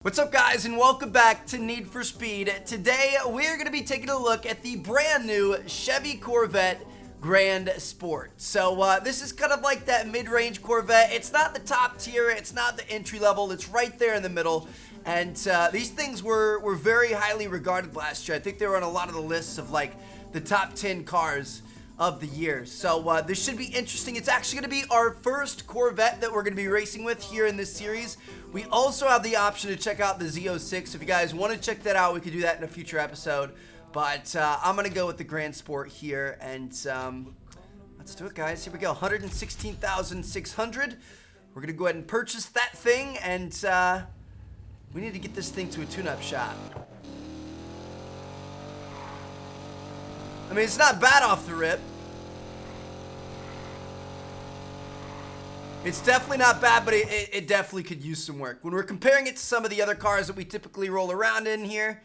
What's up, guys, and welcome back to Need for Speed. Today we're going to be taking a look at the brand new Chevy Corvette Grand Sport. So this is kind of like that mid-range Corvette. It's not the top tier, it's not the entry level, it's right there in the middle. And these things were very highly regarded last year. I think they were on a lot of the lists of like the top 10 cars of the year. So this should be interesting. It's actually going to be our first Corvette that we're going to be racing with here in this series. We also have the option to check out the Z06. If you guys want to check that out, we could do that in a future episode. But I'm going to go with the Grand Sport here. And let's do it, guys. Here we go. 116,600. We're going to go ahead and purchase that thing. And we need to get this thing to a tune-up shop. I mean, it's not bad off the rip. It's definitely not bad, but it definitely could use some work. When we're comparing it to some of the other cars that we typically roll around in here,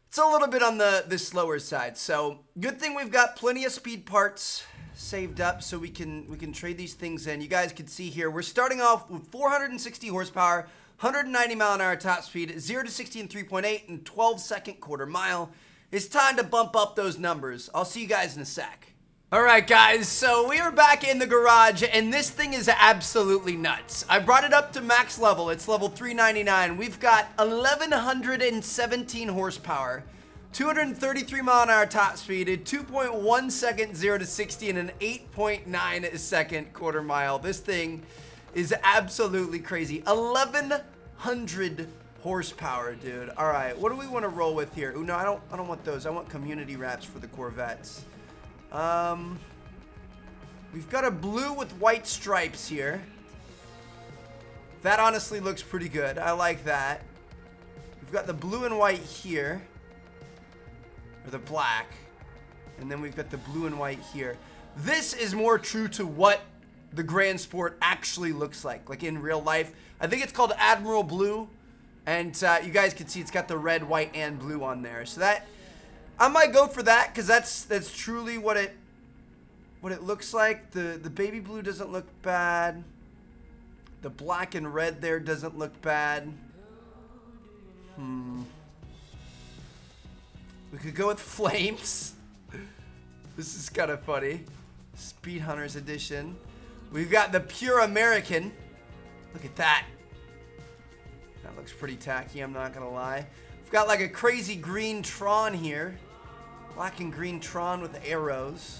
it's a little bit on the slower side. So good thing we've got plenty of speed parts saved up so we can trade these things in. You guys can see here, we're starting off with 460 horsepower, 190 mile an hour top speed, 0 to 60 in 3.8 and 12-second quarter mile. It's time to bump up those numbers. I'll see you guys in a sec. Alright, guys, so we are back in the garage, and this thing is absolutely nuts. I brought it up to max level. It's level 399. We've got 1,117 horsepower, 233 mile an hour top speed, a 2.1 second 0 to 60, and an 8.9 second quarter mile. This thing is absolutely crazy. 1,100 horsepower, dude. All right, what do we want to roll with here? Ooh, no, I don't want those. I want community wraps for the Corvettes. We've got a blue with white stripes here. That honestly looks pretty good. I like that. We've got the blue and white here, or the black, and then we've got the blue and white here. This is more true to what the Grand Sport actually looks like in real life. I think it's called Admiral Blue. And you guys can see it's got the red, white, and blue on there. So that, I might go for that because that's truly what it looks like. The baby blue doesn't look bad. The black and red there doesn't look bad. We could go with flames. This is kind of funny. Speed Hunters edition. We've got the Pure American. Look at that. That looks pretty tacky, I'm not gonna lie. We've got like a crazy green Tron here. Black and green Tron with arrows.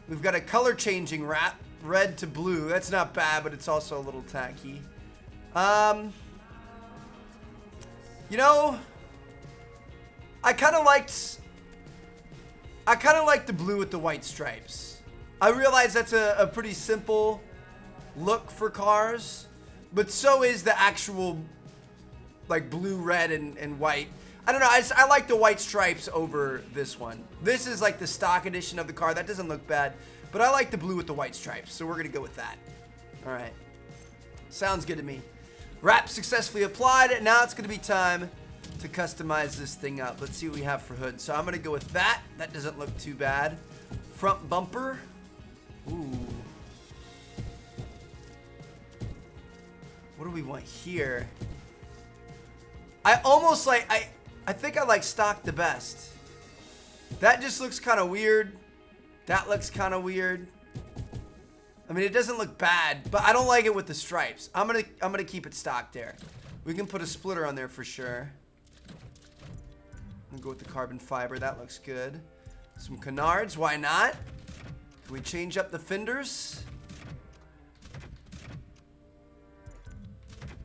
We've got a color changing wrap, red to blue. That's not bad, but it's also a little tacky. You know, I kind of liked the blue with the white stripes. I realize that's a pretty simple look for cars, but so is the actual like blue, red, and white. I don't know, I like the white stripes over this one. This is like the stock edition of the car. That doesn't look bad, but I like the blue with the white stripes, so we're gonna go with that. All right, sounds good to me. Wrap successfully applied. Now it's gonna be time to customize this thing up. Let's see what we have for hood. So I'm gonna go with that. That doesn't look too bad. Front bumper. Ooh. What do we want here? I almost like, I think I like stock the best. That just looks kind of weird. That looks kind of weird. I mean, it doesn't look bad, but I don't like it with the stripes. I'm gonna keep it stock there. We can put a splitter on there for sure. I'm gonna go with the carbon fiber. That looks good. Some canards, why not? Can we change up the fenders?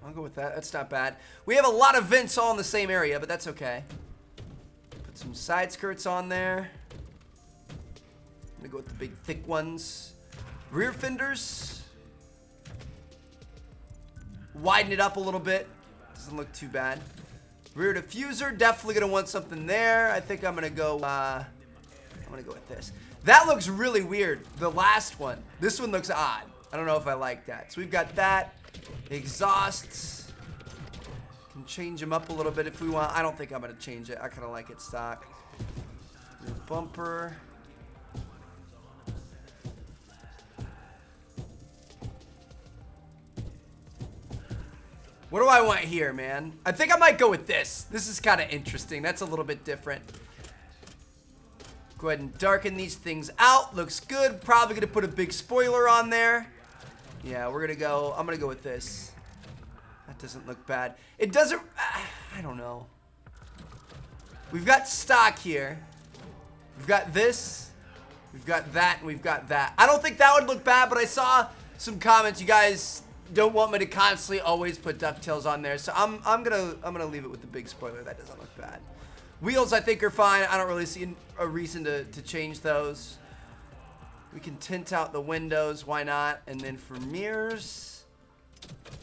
I'll go with that. That's not bad. We have a lot of vents all in the same area, but that's okay. Put some side skirts on there. I'm gonna go with the big thick ones. Rear fenders. Widen it up a little bit. Doesn't look too bad. Rear diffuser. Definitely gonna want something there. I think I'm gonna go with this. That looks really weird. The last one. This one looks odd. I don't know if I like that. So we've got that. Exhausts. Can change them up a little bit if we want. I don't think I'm going to change it. I kind of like it stock. Rear bumper. What do I want here, man? I think I might go with this. This is kind of interesting. That's a little bit different. Go ahead and darken these things out. Looks good. Probably gonna put a big spoiler on there. Yeah, we're gonna go. I'm gonna go with this. That doesn't look bad. It doesn't. I don't know. We've got stock here. We've got this. We've got that, and we've got that. I don't think that would look bad, but I saw some comments. You guys don't want me to constantly always put DuckTales on there, so I'm gonna leave it with the big spoiler. That doesn't look bad. Wheels, I think, are fine. I don't really see a reason to change those. We can tint out the windows. Why not? And then for mirrors,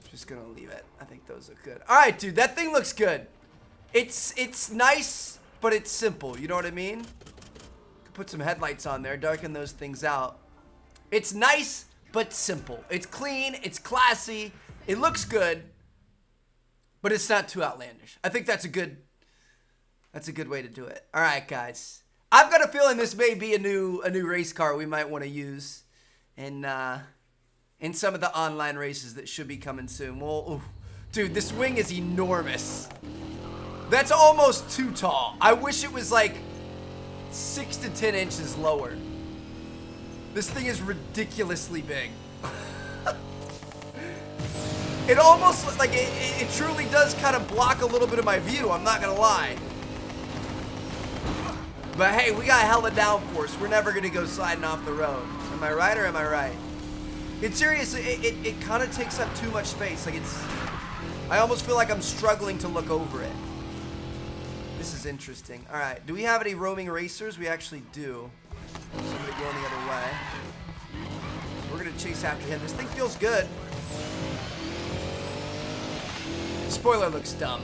just gonna leave it. I think those look good. All right, dude, that thing looks good. It's nice, but it's simple. You know what I mean? Could put some headlights on there, darken those things out. It's nice, but simple. It's clean. It's classy. It looks good, but it's not too outlandish. I think that's a good way to do it. All right, guys. I've got a feeling this may be a new race car we might want to use in some of the online races that should be coming soon. Well, ooh, dude, this wing is enormous. That's almost too tall. I wish it was like 6 to 10 inches lower. This thing is ridiculously big. It almost, like, it truly does kind of block a little bit of my view. I'm not gonna lie. But hey, we got hella downforce. We're never gonna go sliding off the road. Am I right or am I right? It's serious. It kind of takes up too much space. Like I almost feel like I'm struggling to look over it. This is interesting. All right, do we have any roaming racers? We actually do. Somebody going the other way. So we're gonna chase after him. This thing feels good. Spoiler looks dumb.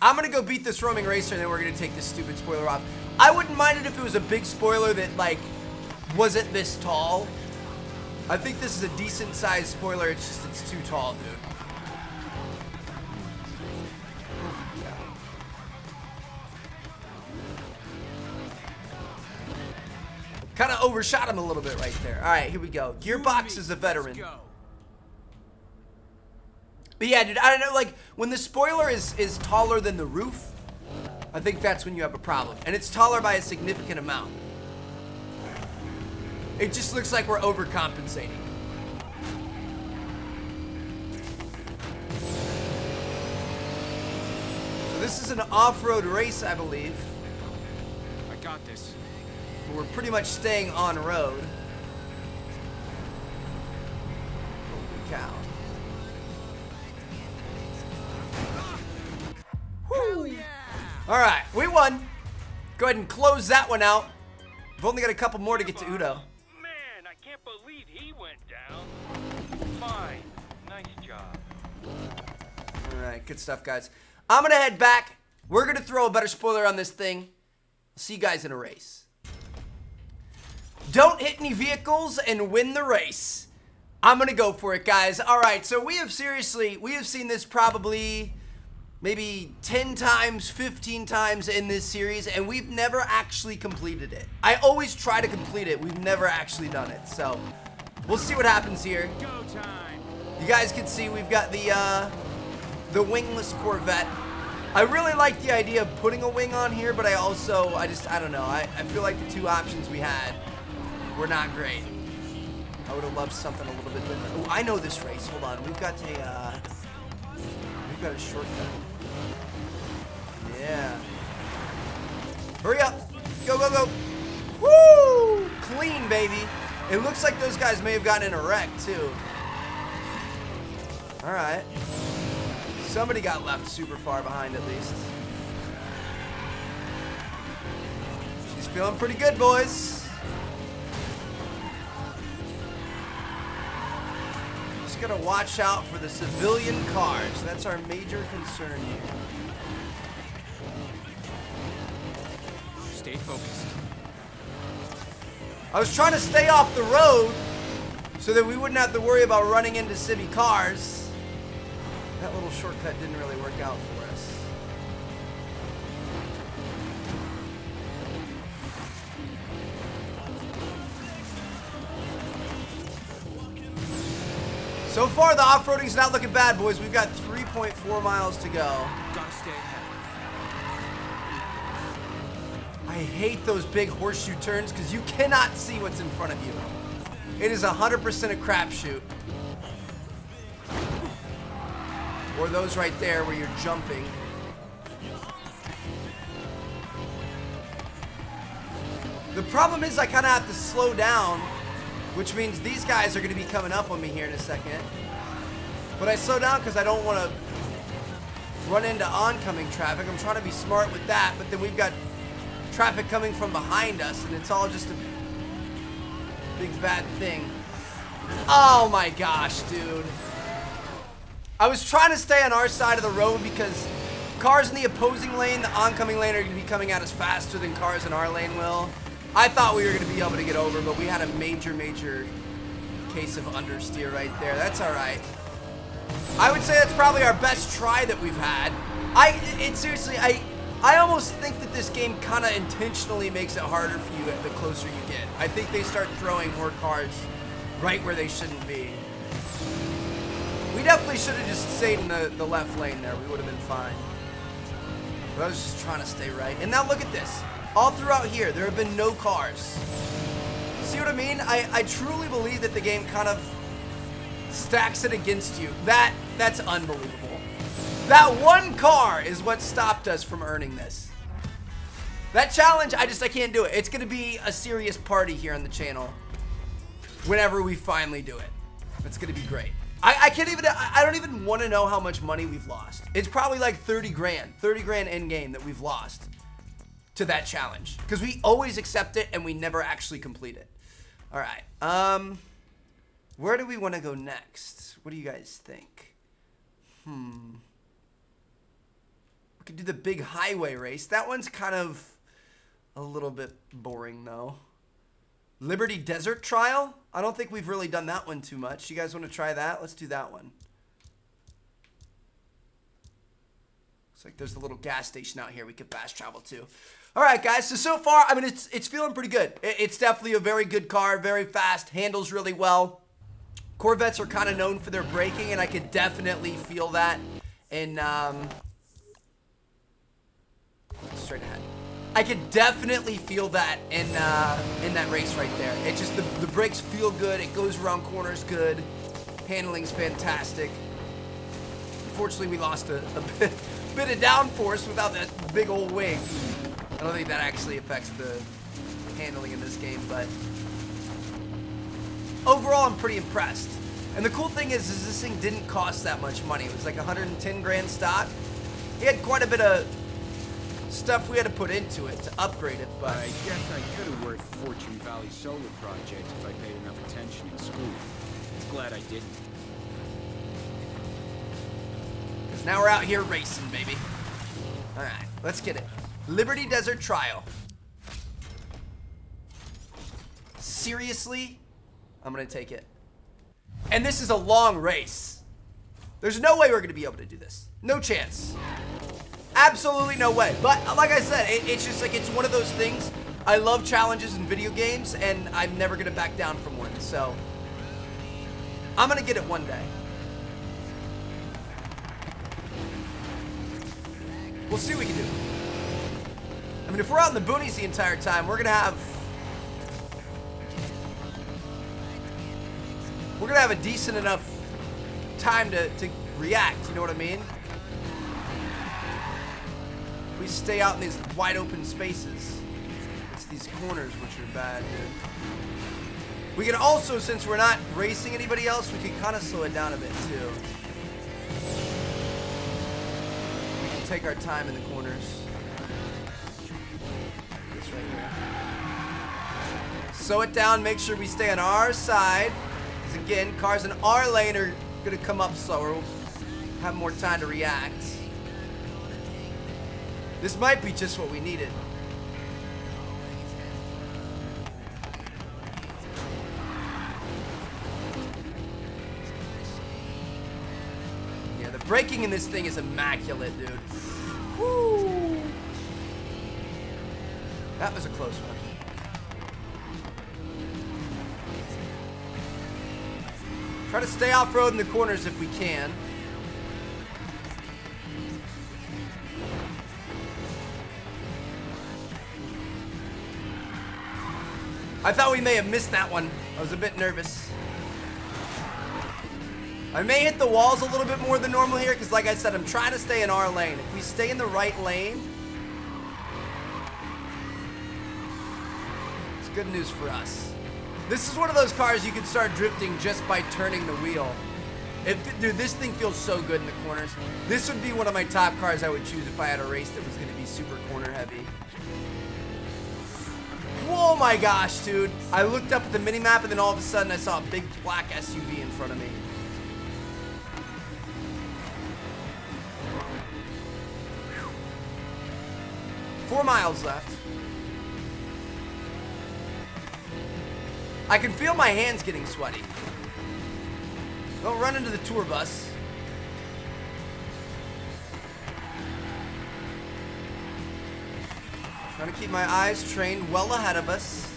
I'm gonna go beat this roaming racer, and then we're gonna take this stupid spoiler off. I wouldn't mind it if it was a big spoiler that, like, wasn't this tall. I think this is a decent sized spoiler. It's just, it's too tall, dude. Kind of overshot him a little bit right there. All right, here we go. Gearbox is a veteran. But yeah, dude, I don't know, like, when the spoiler is taller than the roof, I think that's when you have a problem. And it's taller by a significant amount. It just looks like we're overcompensating. So this is an off-road race, I believe. I got this. But we're pretty much staying on road. Holy cow. Hell yeah! All right, we won. Go ahead and close that one out. We've only got a couple more to get to Udo. Man, I can't believe he went down. Fine. Nice job. All right, good stuff, guys. I'm gonna head back. We're gonna throw a better spoiler on this thing. I'll see you guys in a race. Don't hit any vehicles and win the race. I'm gonna go for it, guys. All right, so we have seen this probably maybe 10 times, 15 times in this series, and we've never actually completed it. I always try to complete it. We've never actually done it, so we'll see what happens here. Go time. You guys can see we've got the wingless Corvette. I really like the idea of putting a wing on here, but I don't know. I feel like the two options we had were not great. I would have loved something a little bit different. Oh, I know this race. Hold on. We've got a shortcut. Yeah. Hurry up. Go, go, go. Woo! Clean, baby. It looks like those guys may have gotten in a wreck, too. All right. Somebody got left super far behind, at least. She's feeling pretty good, boys. Just gotta watch out for the civilian cars. That's our major concern here. Stay focused. I was trying to stay off the road so that we wouldn't have to worry about running into city cars. That little shortcut didn't really work out for us. So far, the off-roading's not looking bad, boys. We've got 3.4 miles to go. Gotta stay ahead. I hate those big horseshoe turns because you cannot see what's in front of you. It is 100% a crapshoot. Or those right there where you're jumping. The problem is I kind of have to slow down, which means these guys are going to be coming up on me here in a second. But I slow down because I don't want to run into oncoming traffic. I'm trying to be smart with that, but then we've got traffic coming from behind us, and it's all just a big bad thing. Oh my gosh, dude. I was trying to stay on our side of the road because cars in the opposing lane, the oncoming lane, are going to be coming at us faster than cars in our lane will. I thought we were going to be able to get over, but we had a major case of understeer right there. That's all right. I would say that's probably our best try that we've had. Seriously, I almost think that this game kind of intentionally makes it harder for you the closer you get. I think they start throwing more cars right where they shouldn't be. We definitely should have just stayed in the left lane there. We would have been fine. But I was just trying to stay right. And now look at this. All throughout here, there have been no cars. See what I mean? I truly believe that the game kind of stacks it against you. That's unbelievable. That one car is what stopped us from earning this. That challenge, I can't do it. It's going to be a serious party here on the channel whenever we finally do it. It's going to be great. I don't even want to know how much money we've lost. It's probably like 30 grand in game that we've lost to that challenge because we always accept it and we never actually complete it. All right. Where do we want to go next? What do you guys think? We could do the big highway race. That one's kind of a little bit boring though. Liberty Desert Trial? I don't think we've really done that one too much. You guys want to try that? Let's do that one. Looks like there's a little gas station out here we could fast travel to. All right, guys. So far, I mean, it's feeling pretty good. It's definitely a very good car, very fast, handles really well. Corvettes are kind of known for their braking, and I could definitely feel that in straight ahead. I could definitely feel that in that race right there. It just the brakes feel good. It goes around corners good. Handling's fantastic. Unfortunately, we lost a bit of downforce without that big old wing. I don't think that actually affects the handling in this game, but overall, I'm pretty impressed. And the cool thing is this thing didn't cost that much money. It was like 110 grand stock. He had quite a bit of stuff we had to put into it to upgrade it, but I guess I could have worked for Fortune Valley Solar Project if I paid enough attention in school. Glad I didn't. because now we're out here racing, baby. All right, let's get it. Liberty Desert Trial. Seriously? I'm gonna take it. And this is a long race. There's no way we're gonna be able to do this. No chance. Absolutely no way. But like I said, it's just like, it's one of those things. I love challenges in video games, and I'm never gonna back down from one. So I'm gonna get it one day. We'll see what we can do. I mean, if we're out in the boonies the entire time, we're gonna have a decent enough time to react, you know what I mean? We stay out in these wide open spaces. It's these corners which are bad, dude. We can also, since we're not racing anybody else, we can kind of slow it down a bit too. We can take our time in the corners. This right here. Slow it down, make sure we stay on our side. Because again, cars in our lane are gonna come up slower. We'll have more time to react. This might be just what we needed. Yeah, the braking in this thing is immaculate, dude. Woo! That was a close one. Try to stay off-road in the corners if we can. I thought we may have missed that one. I was a bit nervous. I may hit the walls a little bit more than normal here because, like I said, I'm trying to stay in our lane. If we stay in the right lane, it's good news for us. This is one of those cars you can start drifting just by turning the wheel. Dude, this thing feels so good in the corners. This would be one of my top cars I would choose if I had a race that was going to be super corner heavy. Oh my gosh, dude. I looked up at the mini-map and then all of a sudden I saw a big black SUV in front of me. Whew. 4 miles left. I can feel my hands getting sweaty. Don't run into the tour bus. Trying to keep my eyes trained well ahead of us.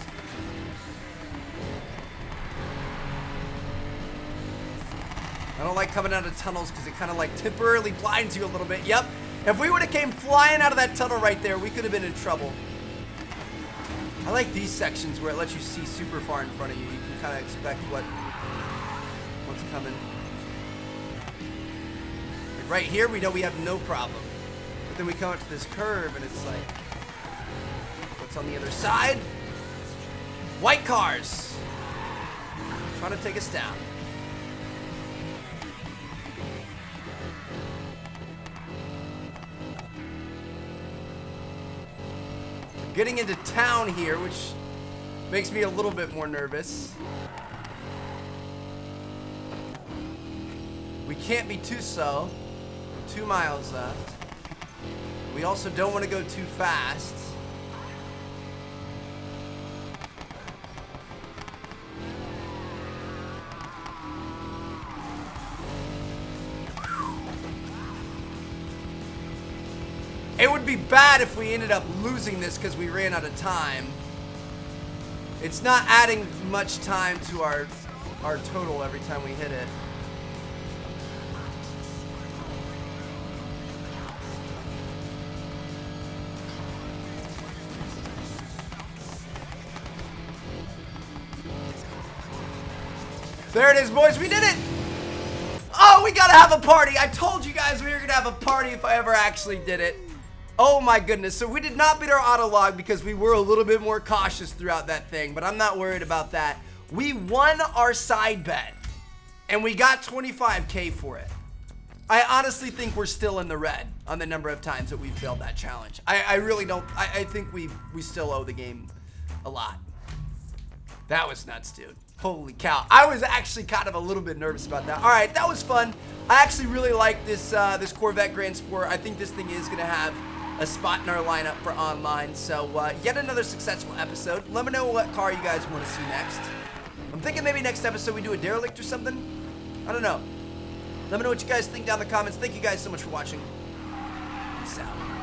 I don't like coming out of tunnels because it kind of like temporarily blinds you a little bit. Yep. If we would have came flying out of that tunnel right there, we could have been in trouble. I like these sections where it lets you see super far in front of you. You can kind of expect what's coming. Like right here, we know we have no problem. But then we come up to this curve and it's like, what's on the other side? White cars. Trying to take us down. Getting into town here, which makes me a little bit more nervous. We can't be too slow. 2 miles left. We also don't want to go too fast. It would be bad if we ended up losing this because we ran out of time. It's not adding much time to our total every time we hit it. There it is, boys. We did it. Oh, we gotta have a party. I told you guys we were gonna have a party if I ever actually did it. Oh my goodness. So we did not beat our auto log because we were a little bit more cautious throughout that thing, but I'm not worried about that. We won our side bet and we got 25K for it. I honestly think we're still in the red on the number of times that we failed that challenge. I really don't. I think we still owe the game a lot. That was nuts, dude. Holy cow. I was actually kind of a little bit nervous about that. All right, that was fun. I actually really like this this Corvette Grand Sport. I think this thing is going to have a spot in our lineup for online. So yet another successful episode. Let me know what car you guys want to see next. I'm thinking maybe next episode we do a derelict or something. I don't know. Let me know what you guys think down in the comments. Thank you guys so much for watching. Peace out.